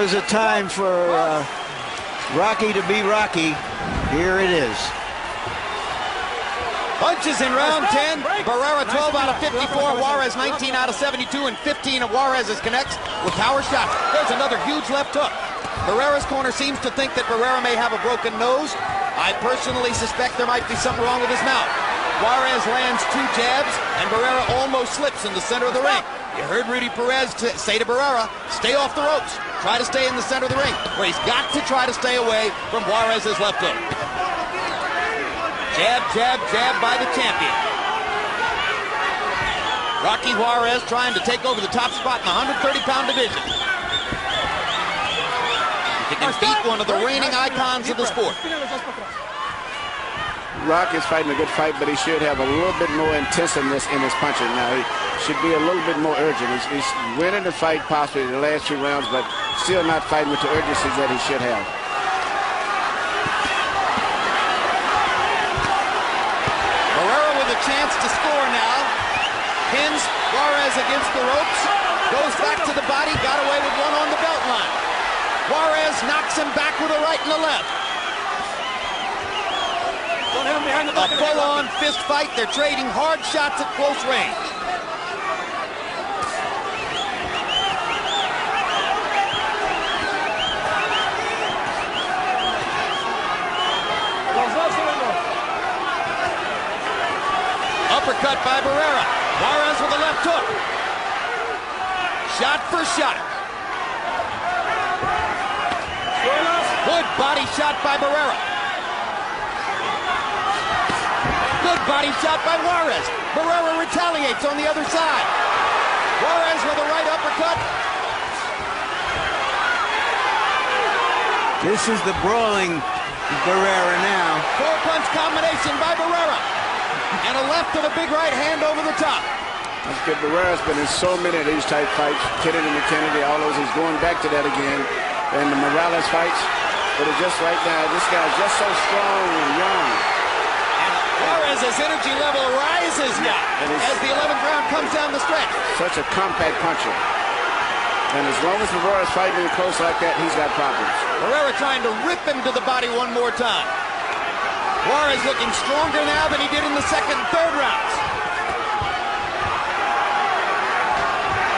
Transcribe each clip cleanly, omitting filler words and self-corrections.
was a time for Rocky to be Rocky. Here it is. Punches in round 10. Barrera 12 out of 54. Juarez 19 out of 72, and 15 of Juarez's connects with power shots. There's another huge left hook. Barrera's corner seems to think that Barrera may have a broken nose. I personally suspect there might be something wrong with his mouth. Juarez lands 2 jabs, and Barrera almost slips in the center of the ring. You heard Rudy Perez say to Barrera, stay off the ropes. Try to stay in the center of the ring, where he's got to try to stay away from Juarez's left hook. Jab, jab, jab by the champion. Rocky Juarez trying to take over the top spot in the 130-pound division. He can beat one of the reigning icons of the sport. Rock is fighting a good fight, but he should have a little bit more intensiveness in his punching now. He should be a little bit more urgent. He's winning the fight possibly the last few rounds, but still not fighting with the urgency that he should have. Barrera with a chance to score now. Pins Juarez against the ropes. Goes back to the body, got away with one on the belt line. Juarez knocks him back with a right and a left. A full-on fist fight. They're trading hard shots at close range. Uppercut by Barrera. Juarez with a left hook. Shot for shot. Good body shot by Barrera. Good body shot by Juarez. Barrera retaliates on the other side. Juarez with a right uppercut. This is the brawling Barrera now. 4-punch combination by Barrera. And a left and a big right hand over the top. That's good. Barrera's been in so many of these type fights. Kennedy and Kennedy, all those. He's going back to that again. And the Morales fights. But it's just right now, this guy's just so strong and young. Juarez's energy level rises now as the 11th round comes down the stretch. Such a compact puncher. And as long as Barrera's fighting him close like that, he's got problems. Barrera trying to rip him to the body one more time. Juarez looking stronger now than he did in the second and third rounds.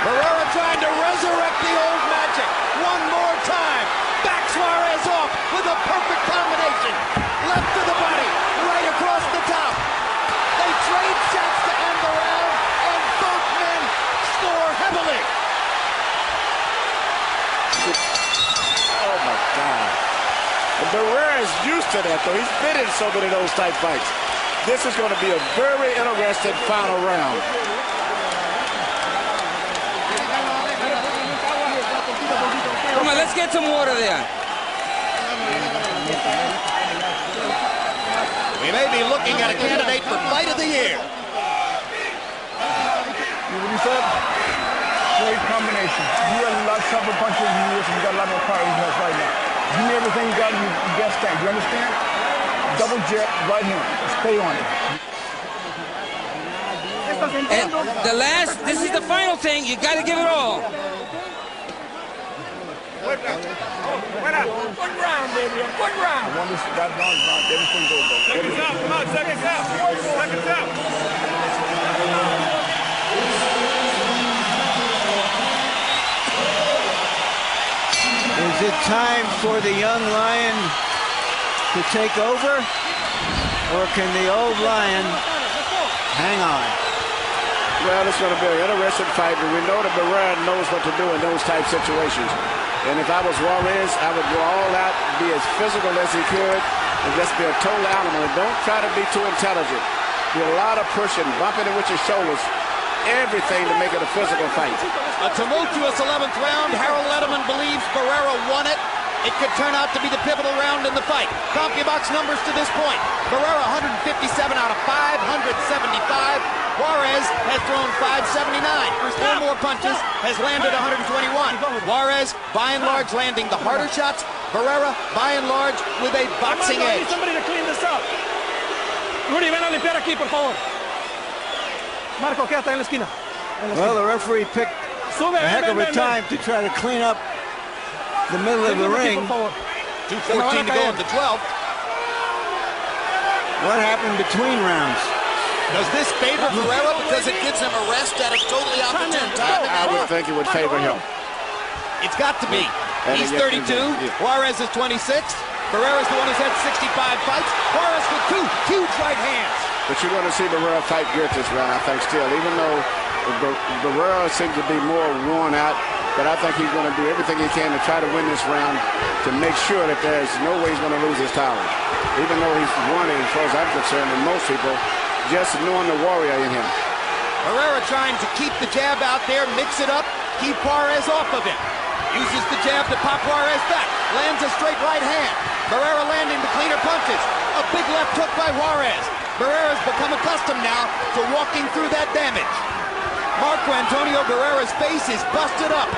Barrera trying to resurrect the old magic one more time. Backs Juarez off with a perfect combination. Left to the body, right across the top. They trade shots to end the round, and both men score heavily. Oh my God. And Barrera is used to that, though. He's been in so many of those type fights. This is going to be a very interesting final round. Come on, let's get some water there. We may be looking at a candidate for Fight of the Year. What you said? Great combination. You got a lot of sharper punches in you, and you got a lot more power in you right now. Give me everything you got, you get stand. You understand? Double jet, right hand. Stay on it. And the last, this is the final thing. You got to give it all. Good round, baby. Good round. I want this guy down. Everything goes though. Seconds out. Come on, seconds out. Seconds out. Is it time for the young lion to take over? Or can the old lion hang on? Well, it's going to be an interesting fight, but we know that Barrera knows what to do in those type situations. And if I was Juarez, I would go all out, be as physical as he could, and just be a total animal. And don't try to be too intelligent. Do a lot of pushing, bumping it with your shoulders, everything to make it a physical fight. A tumultuous 11th round. Harold Letterman believes Barrera won it. It could turn out to be the pivotal round in the fight. CompuBox numbers to this point. Barrera 157 out of 575. Juarez has thrown 579. 4 more punches, has landed 121. Juarez, by and large, landing the harder shots. Barrera, by and large, with a boxing edge. Somebody to clean this up. Rudy, ven a limpiar aquí, por favor. Marco, quédate en la esquina. Well, the referee picked a heck of a time to try to clean up the middle of the ring. 2:14 to go in the 12th. What happened between rounds? Does this favor Barrera because it gives him a rest at a totally opportune time? I would think it would favor him. It's got to be. He's 32. Juarez is 26. Barrera's the one who's had 65 fights. Juarez with 2 huge right hands. But you're going to see Barrera fight good this round, I think, still. Even though Barrera seems to be more worn out, but I think he's going to do everything he can to try to win this round to make sure that there's no way he's going to lose his title. Even though he's won it, as far as I'm concerned, and most people, just knowing the warrior in him. Barrera trying to keep the jab out there, mix it up, keep Juarez off of him. Uses the jab to pop Juarez back. Lands a straight right hand. Barrera landing the cleaner punches. A big left hook by Juarez. Barrera's become accustomed now to walking through that damage. Marco Antonio Barrera's face is busted up.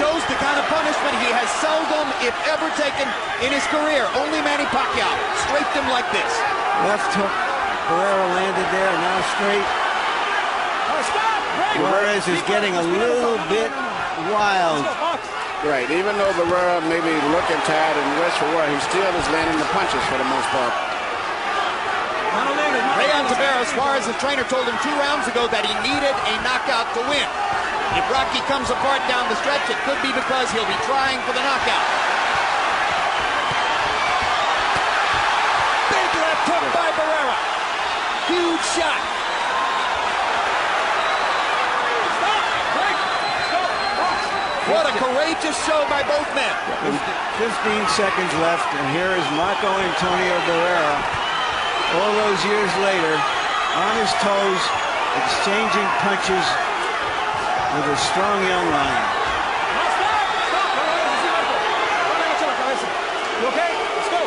Shows the kind of punishment he has seldom, if ever, taken in his career. Only Manny Pacquiao strafed him like this. Left hook. Barrera landed there, now straight. Juarez is getting a little bit wild. Right, even though Barrera may be looking tired and rest for wear, he still is landing the punches for the most part. Rayon Taveras, Juarez's trainer, told him 2 rounds ago that he needed a knockout to win. If Rocky comes apart down the stretch, it could be because he'll be trying for the knockout. Big left hook by Barrera. Huge shot. What a courageous show by both men. 15 seconds left, and here is Marco Antonio Barrera, all those years later, on his toes, exchanging punches with a strong young lion. Okay, let's go.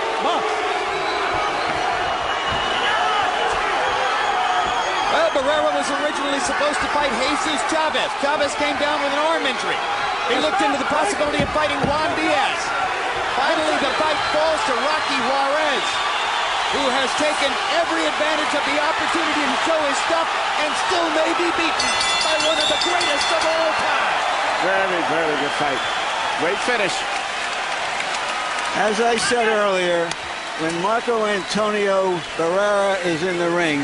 Well, Barrera was originally supposed to fight Jesus Chavez. Chavez came down with an arm injury. He looked into the possibility of fighting Juan Diaz. Finally, the fight falls to Rocky Juarez, who has taken every advantage of the opportunity to show his stuff and still may be beaten by one of the greatest of all time. Very, very good fight. Great finish. As I said earlier, when Marco Antonio Barrera is in the ring,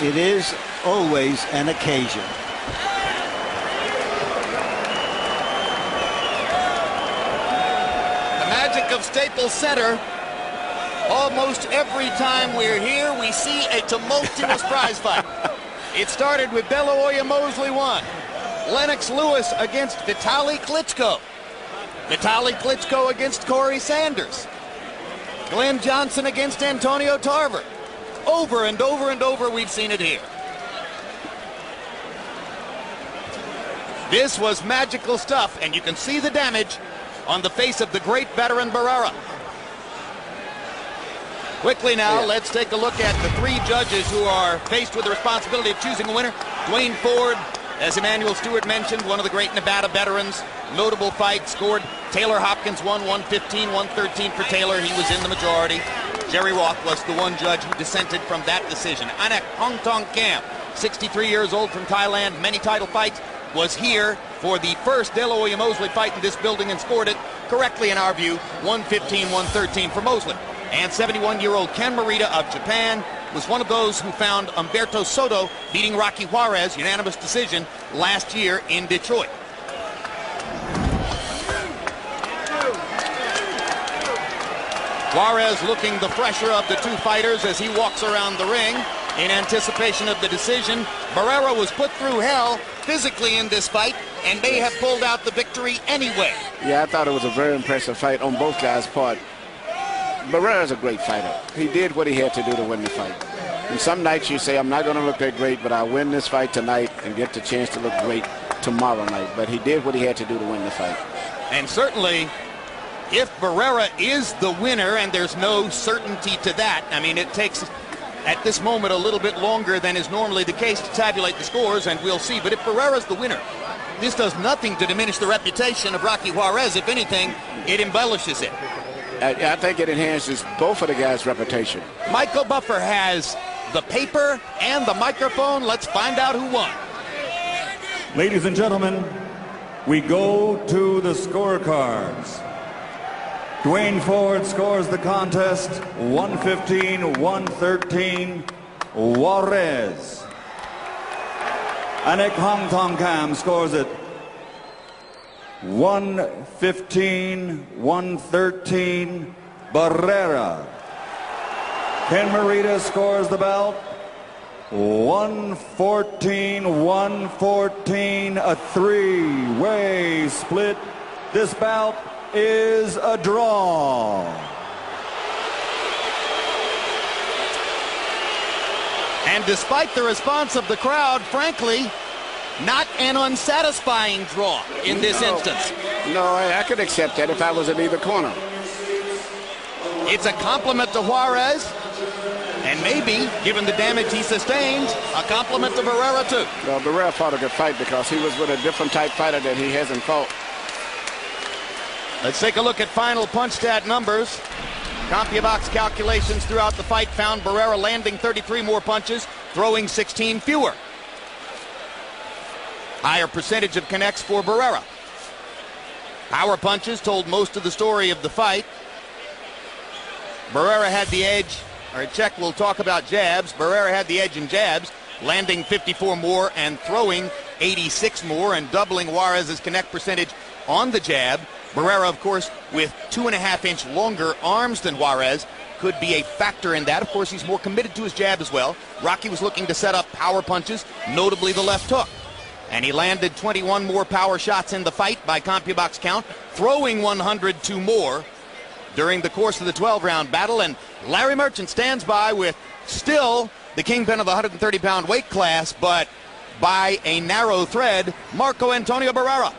it is always an occasion. Magic of Staples Center. Almost every time we're here, we see a tumultuous prize fight. It started with De La Hoya Mosley 1. Lennox Lewis against Vitaly Klitschko. Vitaly Klitschko against Corey Sanders. Glenn Johnson against Antonio Tarver. Over and over and over, we've seen it here. This was magical stuff, and you can see the damage on the face of the great veteran Barrera. Quickly now, let's take a look at the 3 judges who are faced with the responsibility of choosing a winner. Dwayne Ford, as Emmanuel Stewart mentioned, one of the great Nevada veterans. Notable fight, scored. Taylor Hopkins won 115, 113 for Taylor. He was in the majority. Jerry Roth was the one judge who dissented from that decision. Anak Hong Tong Kam, 63 years old from Thailand, many title fights, was here for the first De La Hoya Mosley fight in this building and scored it correctly in our view, 115, 113 for Mosley. And 71-year-old Ken Morita of Japan was one of those who found Humberto Soto beating Rocky Juarez, unanimous decision, last year in Detroit. Juarez looking the fresher of the 2 fighters as he walks around the ring in anticipation of the decision. Barrera was put through hell physically in this fight and may have pulled out the victory anyway. Yeah, I thought it was a very impressive fight on both guys' part. Barrera's a great fighter. He did what he had to do to win the fight. And some nights you say, I'm not going to look that great, but I'll win this fight tonight and get the chance to look great tomorrow night. But he did what he had to do to win the fight. And certainly, if Barrera is the winner, and there's no certainty to that, I mean, it takes, at this moment, a little bit longer than is normally the case to tabulate the scores, and we'll see. But if Barrera's the winner, this does nothing to diminish the reputation of Rocky Juarez. If anything, it embellishes it. I think it enhances both of the guys' reputation. Michael Buffer has the paper and the microphone. Let's find out who won. Ladies and gentlemen, we go to the scorecards. Dwayne Ford scores the contest 115-113. Juarez. Anik Hongtongkam scores it 115-113. Barrera. Ken Marita scores the bout 114-114. A three-way split. This bout is a draw. And despite the response of the crowd, frankly, not an unsatisfying draw in this instance. No, I could accept that if I was in either corner. It's a compliment to Juarez, and maybe, given the damage he sustained, a compliment to Barrera too. Well, Barrera fought a good fight because he was with a different type fighter that he hasn't fought. Let's take a look at final punch stat numbers. CompuBox calculations throughout the fight found Barrera landing 33 more punches, throwing 16 fewer. Higher percentage of connects for Barrera. Power punches told most of the story of the fight. Barrera had the edge. All right, Czech will talk about jabs. Barrera had the edge in jabs, landing 54 more and throwing 86 more and doubling Juarez's connect percentage on the jab. Barrera, of course, with 2.5-inch longer arms than Juarez, could be a factor in that. Of course, he's more committed to his jab as well. Rocky was looking to set up power punches, notably the left hook. And he landed 21 more power shots in the fight by CompuBox count, throwing 102 more during the course of the 12-round battle. And Larry Merchant stands by with still the kingpin of the 130-pound weight class, but by a narrow thread, Marco Antonio Barrera.